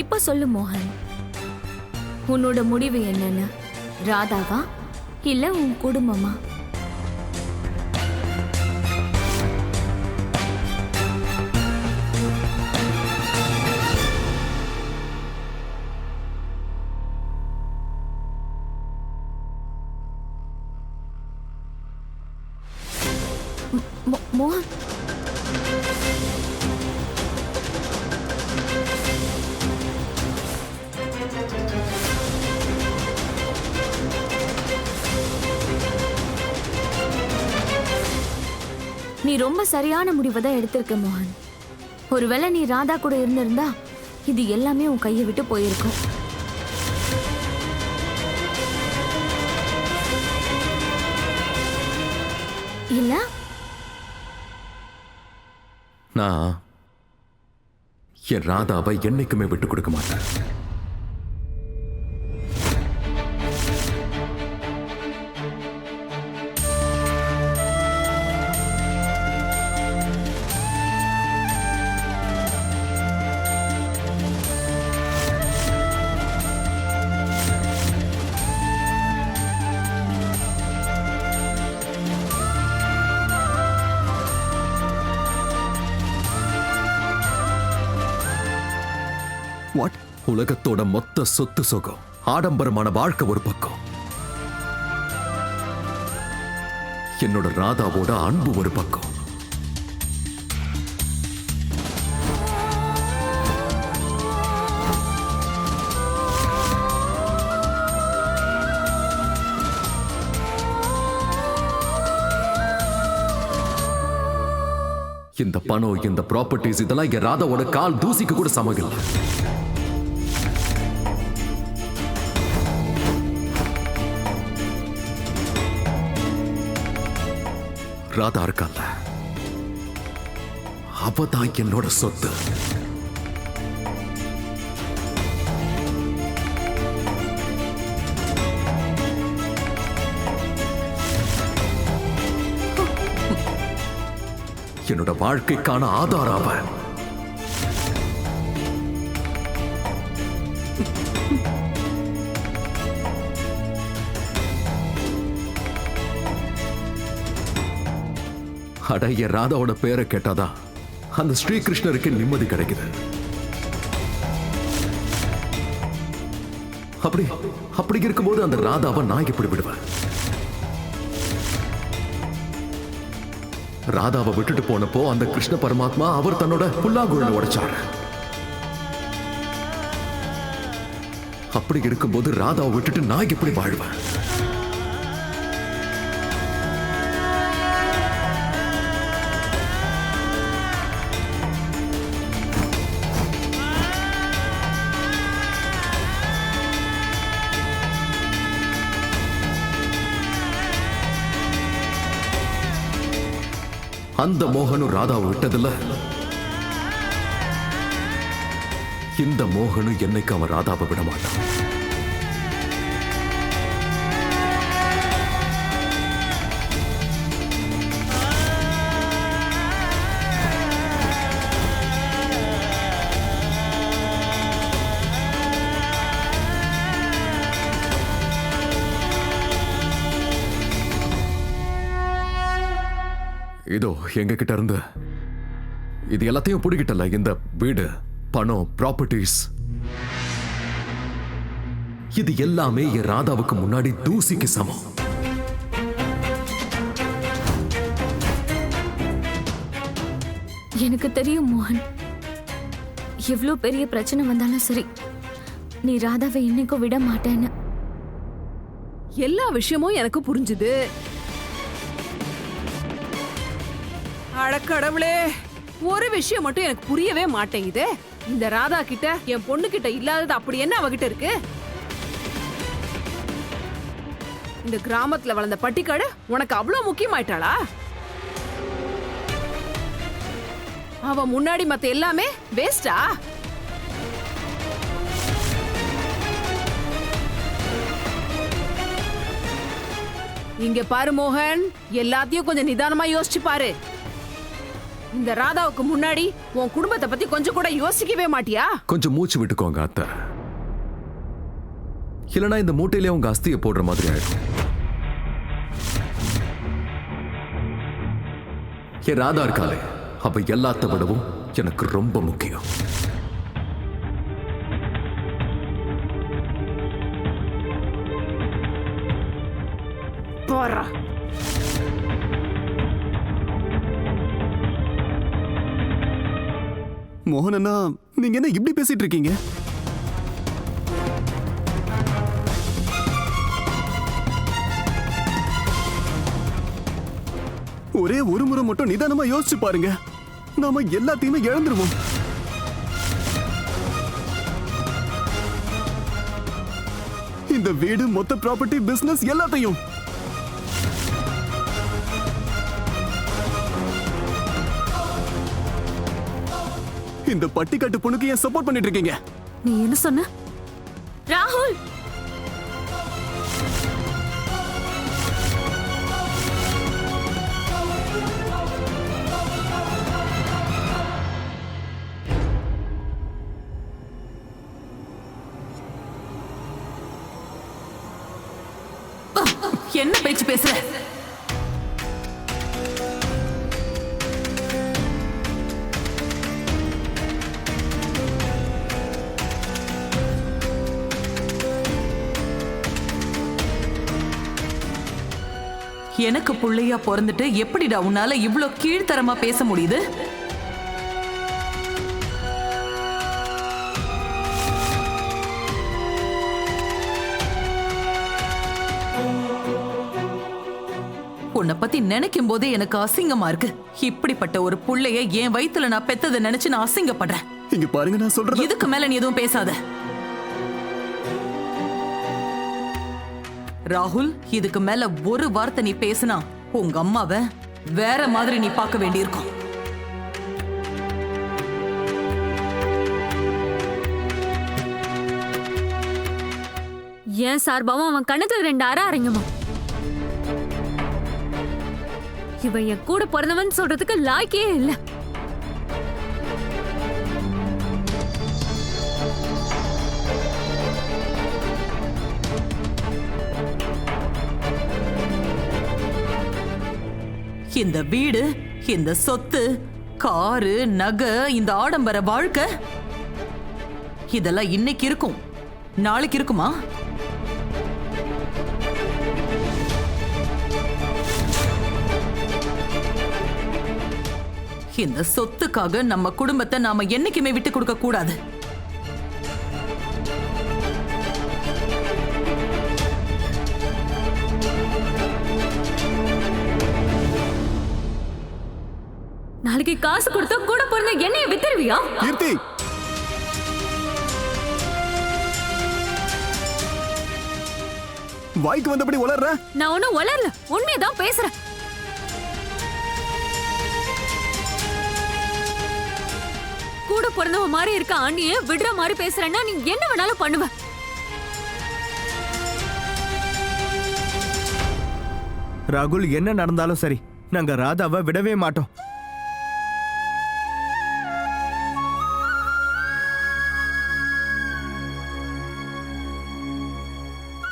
இப்ப சொல்லு மோகன், உன்னோட முடிவு என்னன்னு? ராதாவா இல்ல உன் குடும்பமா? மோகன், நீ ரொம்ப சரியான முடிவை தான் எடுத்திருக்க மோகன். ஒருவேளை நீ ராதா கூட இருந்திருந்தா இது எல்லாமே உன் கையை விட்டு போயிருக்கும். இல்ல நான் என் ராதாவை என்னைக்குமே விட்டு கொடுக்க மாட்டேன். வாட்? உலகத்தோட மொத்த சொத்து சுகம், ஆடம்பரமான வாழ்க்கை ஒரு பக்கம், என்னோட ராதாவோட அன்பு ஒரு பக்கம். இந்த பணம், இந்த ப்ராப்பர்ட்டிஸ் இதெல்லாம் என் ராதாவோட கால் தூசிக்கு கூட சமகல. ராதா இருக்கால, அவதான் என்னோட சொத்து. என்னோட வாழ்க்கைக்கான ஆதாரம் அவன். அடைய ராதாவோட பேரை கேட்டாதான் அந்த ஸ்ரீகிருஷ்ணருக்கு நிம்மதி கிடைக்குது. அப்படி இருக்கும்போது அந்த ராதாவை நான் எப்படி விடுவேன்? ராதாவை விட்டுட்டு போனப்போ அந்த கிருஷ்ண பரமாத்மா அவர் தன்னோட புல்லாங்குழலை உடைச்சார். அப்படி இருக்கும்போது ராதாவை விட்டுட்டு நான் எப்படி வாழ்வேன்? அந்த மோகனும் ராதாவை விட்டதில்ல, இந்த மோகனும் என்னைக்கு அவன் ராதாவை விட மாட்டான். இதோ எங்க கிட்ட இருந்து இது எல்லாத்தையும் பிடிக்கிட்டல, இந்த வீடு, பணம், ப்ராப்பர்ட்டிஸ், இது எல்லாமே என் ராதாவுக்கு முன்னாடி தூசிக்கு சமம். எனக்கு தெரியும் மோகன், எவ்வளவு பெரிய பிரச்சனை வந்தாலும் சரி நீ ராதாவை இன்னைக்கும் விட மாட்டேன்னு. எல்லா விஷயமும் எனக்கு புரிஞ்சுது. அடக்கடவுளே, ஒரு விஷயம் மட்டும் எனக்கு புரியவே மாட்டேங்குது. இந்த ராதா கிட்ட என் பொண்ணு கிட்ட இல்லாதது அப்படி என்ன அவகிட்ட இருக்கு? இந்த கிராமத்துல வளர்ந்த பட்டிக்காடு உனக்கு அவ்வளவு முக்கியமாயிட்டாளா? அவ முன்னாடி மத்த எல்லாமே வேஸ்டா? இங்க பாரு மோகன், எல்லாத்தையும் கொஞ்சம் நிதானமா யோசிச்சு பாரு. இந்த ராதாவுக்கு முன்னாடி உன் குடும்பத்தை பத்தி கொஞ்சம் கூட யோசிக்கவே மாட்டியா? கொஞ்சம் மூச்சு விட்டுக்கோங்க அத்தை. இல்லைன்னா இந்த மூட்டையிலே உங்க அஸ்தியை போடுற மாதிரி ஆயிடும். என் ராதா இருக்காளே, அவ எல்லாத்த விடவும் எனக்கு ரொம்ப முக்கியம். போறா. மோகன் அண்ணா, நீங்க என்ன இப்படி பேசிட்டு இருக்கீங்க? ஒரே ஒரு முறை மட்டும் நிதானமா யோசிச்சு பாருங்க, நாம எல்லாத்தையுமே இழந்துருவோம். இந்த வீடு, மொத்த ப்ராப்பர்ட்டி, பிசினஸ் எல்லாத்தையும். இந்த பட்டிக்காட்டு பொண்ணுக்கு ஏன் சப்போர்ட் பண்ணிட்டு இருக்கீங்க? நீ என்ன சொன்ன ராகுல்? என்ன பேச்சு பேசுற? எனக்கு புள்ளையா பிறந்துட்டு எப்படிடா உன்னால இவ்ளோ கீழ்த்தரமா பேச முடியுது? உன்னை பத்தி நினைக்கும் போதே எனக்கு அசிங்கமா இருக்கு. இப்படிப்பட்ட ஒரு புள்ளைய என் வயித்துல நான் பெத்ததை நினைச்சு நான் அசிங்கப்படுறேன். இங்க பாருங்க, நான் சொல்றது. இதுக்கு மேல நீ எதுவும் பேசாத ராகுல். இதுக்கு மேல ஒரு வார்த்தை நீ பேசினா உங்க அம்மாவை வேற மாதிரி நீ பார்க்க வேண்டியிருக்கும். ஏன் சார்பாவும் அவன் கணத்துல 2 அரை அரைங்கம்மா. இவன் என் கூட பிறந்தவன் சொல்றதுக்கு லாய்க்கே இல்ல. இந்த வீடு, இந்த சொத்து, காரு, நகை, இந்த ஆடம்பர வாழ்க்கை இதெல்லாம் இன்னைக்கு இருக்கும், நாளைக்கு இருக்குமா? இந்த சொத்துக்காக நம்ம குடும்பத்தை நாம என்னைக்குமே விட்டு கொடுக்க கூடாது. நாளைக்கு காசு கொடுத்தா கூட பிறந்த என்னைய வித்துருவியா? கீர்த்தி, வாய்க்கு வந்தபடி உளர்ற. நான் ஒண்ணும் வளரல, உண்மையதான் பேசுறேன். கூட பிறந்தவ மாதிரி இருக்க ஆண்டிய விடுற மாதிரி பேசுறேன்னா நீ என்ன வேணாலும் பண்ணுவ. ராகுல், என்ன நடந்தாலும் சரி, நாங்க ராதாவை விடவே மாட்டோம்.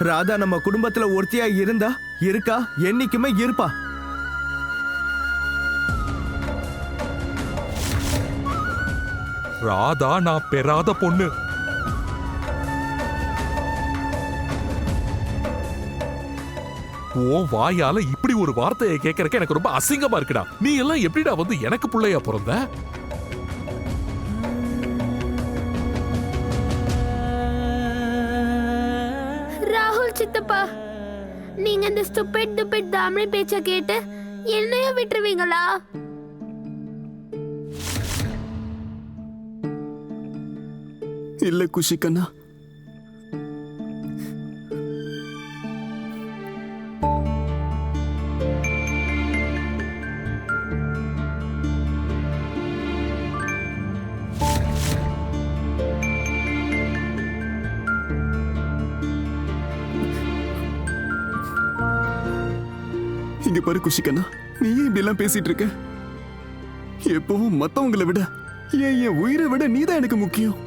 ராதா நம்ம குடும்பத்துல ஒருத்தியா இருந்தா, இருக்கா, என்னைக்குமே இருப்பா. ராதா நான் பெறாத பொண்ணு. ஓ வாயால இப்படி ஒரு வார்த்தையை கேட்கறக்கு எனக்கு ரொம்ப அசிங்கமா இருக்குடா. நீ எல்லாம் எப்படிடா வந்து எனக்கு பிள்ளையா பிறந்த? ராகுல் சித்தப்பா, நீங்க இந்த ஸ்டூபிட் டுபிட் தாமரை பேச்ச கேட்டு என்னைய விட்டுருவீங்களா? இல்ல குஷிகண்ணா, இங்க பாரு குஷிகண்ணா, நீ ஏன் இப்படி எல்லாம் பேசிட்டு இருக்க? எப்பவும் மத்தவங்களை விட என் உயிரை விட நீதான் எனக்கு முக்கியம்.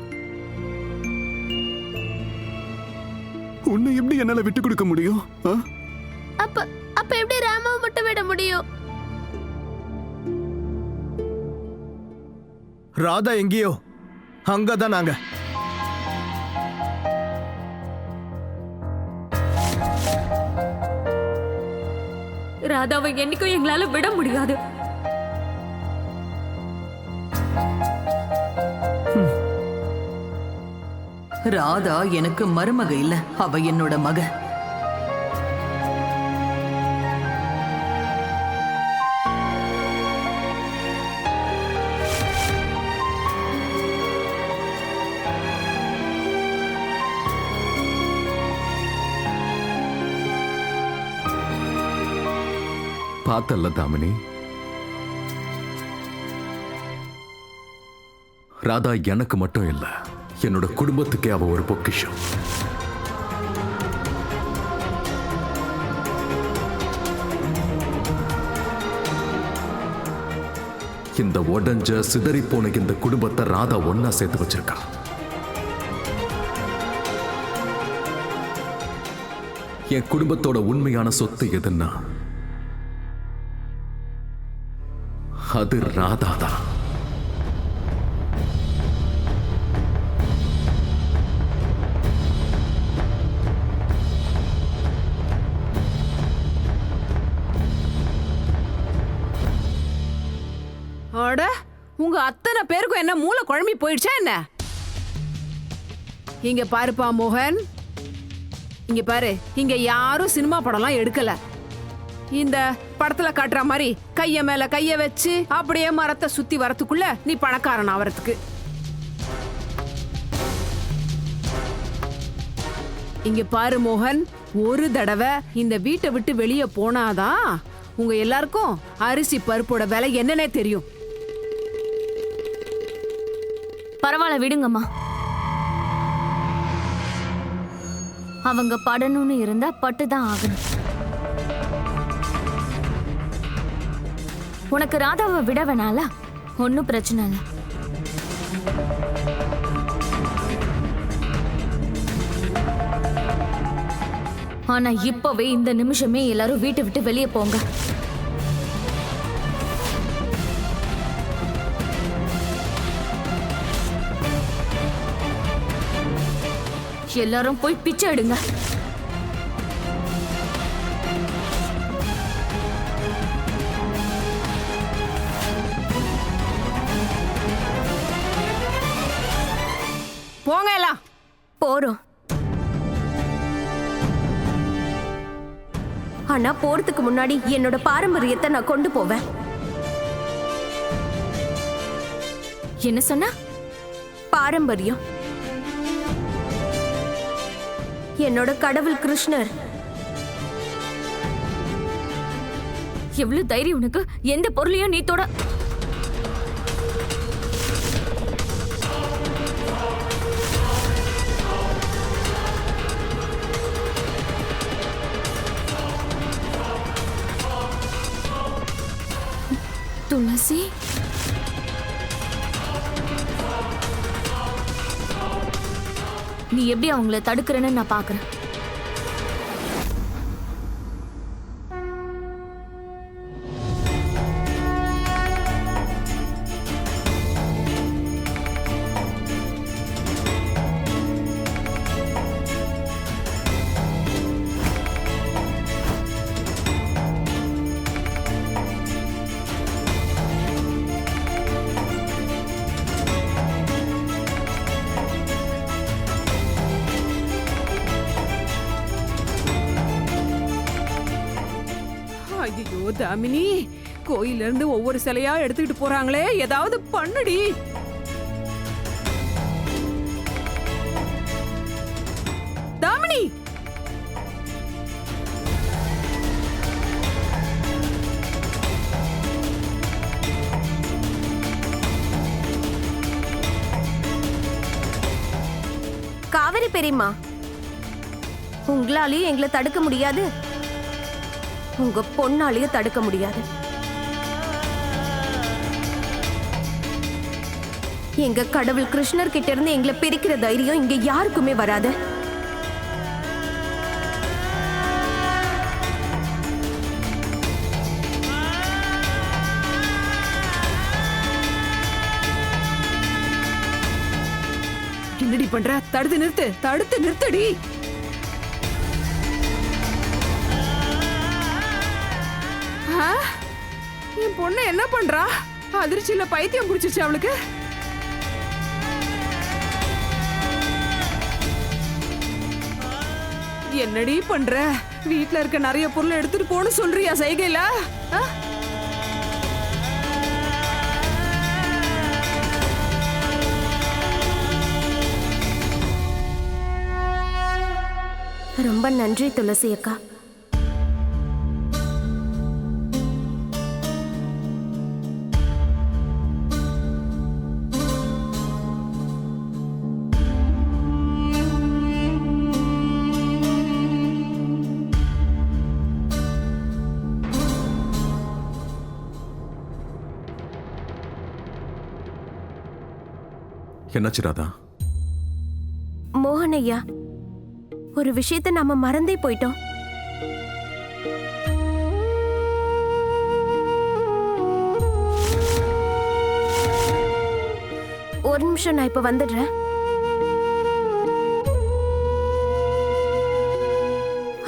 உன்னை எப்படி என்னால விட்டு கொடுக்க முடியும்? அப்ப அப்ப எப்படி ராமாவை மட்டும் விட முடியும்? ராதா எங்கேயோ அங்கதான் நாங்க. ராதாவை என்னைக்கும் எங்களால விட முடியாது. ராதா எனக்கு மருமக இல்ல, அவ என்னோட மக. பார்த்தல்ல தாமினி, ராதா எனக்கு மட்டும் இல்ல, என்னோட குடும்பத்துக்கே அவ ஒரு பொக்கிஷம். இந்த உடஞ்ச சிதறி போன இந்த குடும்பத்தை ராதா ஒன்னா சேர்த்து வச்சிருக்கா. என் குடும்பத்தோட உண்மையான சொத்து எதுன்னா அது ராதா தான். அட, உங்க அத்தனை பேருக்கும் என்ன மூளை குழம்பி போயிடுச்சா என்ன? இங்க பாருப்பா மோகன், இங்க பாரு, இங்க யாரும் சினிமா படம்லாம் எடுக்கல. இந்த படத்துல காட்டுற மாதிரி கைய மேல கைய வச்சு அப்படியே மரத்தை சுத்தி வரத்துக்குள்ள நீ பணக்காரன் ஆவறதுக்கு. இங்க பாரு மோகன், ஒரு தடவை இந்த வீட்டை விட்டு வெளியே போனாதான் உங்க எல்லாருக்கும் அரிசி பருப்போட விலை என்னன்னே தெரியும். பரவாயில்ல, விடுங்கம்மா. அவங்க படணும்னு இருந்தா பட்டுதான் ஆகணும். உனக்கு ராதாவை விட வேணால, ஒன்னும் பிரச்சனை இல்லை. ஆனா இப்பவே இந்த நிமிஷமே எல்லாரும் வீட்டை விட்டு வெளியே போங்க. எல்லாரும் போய் பிச்சை எடுங்க. போங்க எல்லாம். போறோம். ஆனா போறதுக்கு முன்னாடி என்னோட பாரம்பரியத்தை நான் கொண்டு போவேன். என்ன சொன்ன? பாரம்பரியம். என்னோட கடவுள் கிருஷ்ணர். எவ்வளவு தைரியம் உனக்கு? எந்த பொருளையும் நீ தொட. துளசி, நீ எப்படி அவங்கள தடுக்கிறன்னு நான் பாக்குறேன். ஐயோ தாமினி, கோயில இருந்து ஒவ்வொரு சிலையா எடுத்துக்கிட்டு போறாங்களே, ஏதாவது பண்ணுடி. தாமினி, காவேரி பெரியம்மா, உங்களாலேயும் எங்களை தடுக்க முடியாது, உங்க பொண்ணாலேயும் தடுக்க முடியாது. எங்க கடவுள் கிருஷ்ணர் கிட்ட இருந்து எங்களை பிரிக்கிற தைரியம் இங்க யாருக்குமே வராது. என்னடி பண்ற? தடுத்து நிறுத்தடி. என் பொண்ணு என்ன பண்றா? அதிர்ச்சியில பைத்தியம் பிடிச்சிச்சு அவளுக்கு. என்னடி பண்ற? வீட்ல இருக்க நிறைய பொருளை எடுத்துட்டு போன்னு சொல்றியா சைகையில? ரொம்ப நன்றி துளசி அக்கா. என்னாச்சு ராதா? மோகன் ஐயா, ஒரு விஷயத்தை நாம மறந்தே போயிட்டோம். ஒரு நிமிஷம், நான் இப்ப வந்துடுறேன்.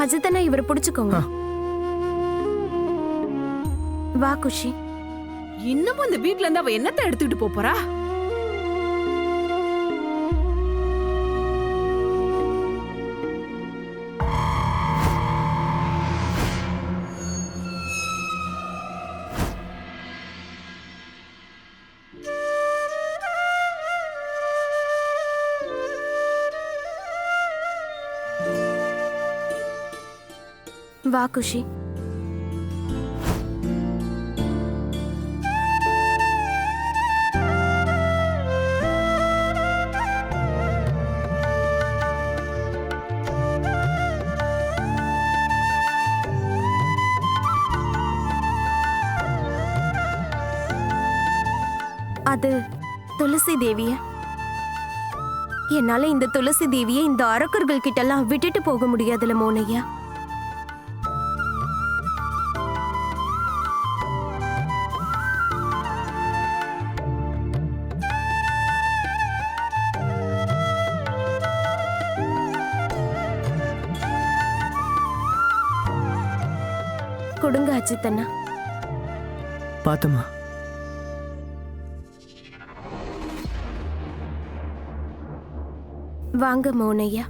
அஜித்தனா இவரை பிடிச்சுக்கோங்க. வா குஷி. இன்னமும் இந்த வீட்ல இருந்து அவ என்னத்தை எடுத்துக்கிட்டு போறா? வா குஷி. அது துளசி தேவிய. என்னால இந்த துளசி தேவியை இந்த அரக்கர்கள் கிட்ட எல்லாம் விட்டுட்டு போக முடியாதுல மோனையா. கொடுங்க அஜித்தண்ணா. பாத்தமா. வாங்க மோனையா.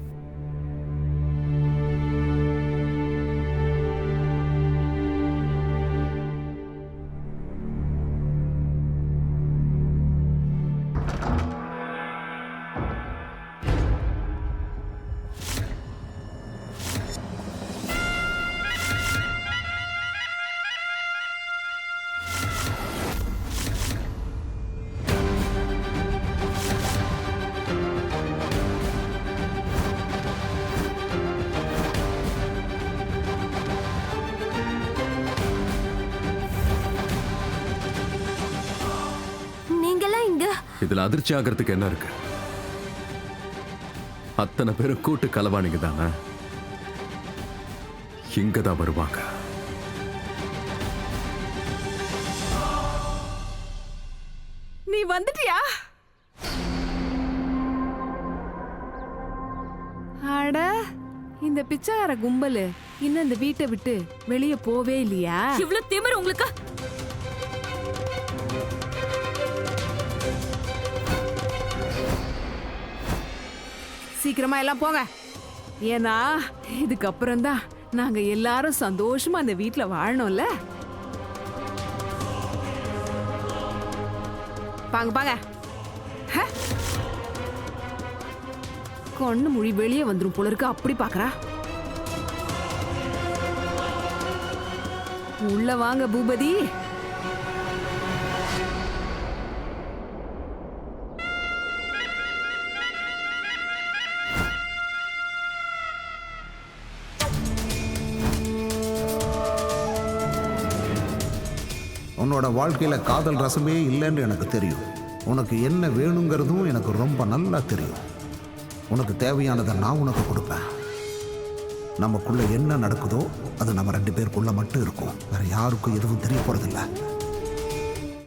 இதுல அதிர்ச்சி ஆகிறதுக்கு என்ன இருக்கு? அத்தனை பேரும் கூட்டு கலவாணிங்க தானே, இங்கதான் வருவாங்க. நீ வந்துட்டியா? அட, இந்த பிச்சைக்கார கும்பல் இன்னும் இந்த வீட்டை விட்டு வெளியே போவே இல்லையா? இவ்வளவு திமிரு உங்களுக்கு? சீக்கிரமா எல்லாம் போங்க. ஏன்னா இதுக்கப்புறம் தான் நாங்க எல்லாரும் சந்தோஷமா அந்த வீட்ல வாழணும்ல. பாங்க பாங்க. கண்ணு மொழி வெளியே வந்துரும் போல இருக்கு. அப்படி பாக்குறா. உள்ள வாங்க பூபதி. உன்னோட வாழ்க்கையில காதல் ரசமே இல்லைன்னு எனக்கு தெரியும். உனக்கு என்ன வேணுங்கிறதும் எனக்கு ரொம்ப நல்லா தெரியும். உனக்கு தேவையானதை நான் உனக்கு கொடுப்பேன். நமக்குள்ள என்ன நடக்குதோ அது நம்ம 2 பேருக்குள்ள மட்டும் இருக்கும். வேற யாருக்கும் எதுவும் தெரிய போறதில்லை.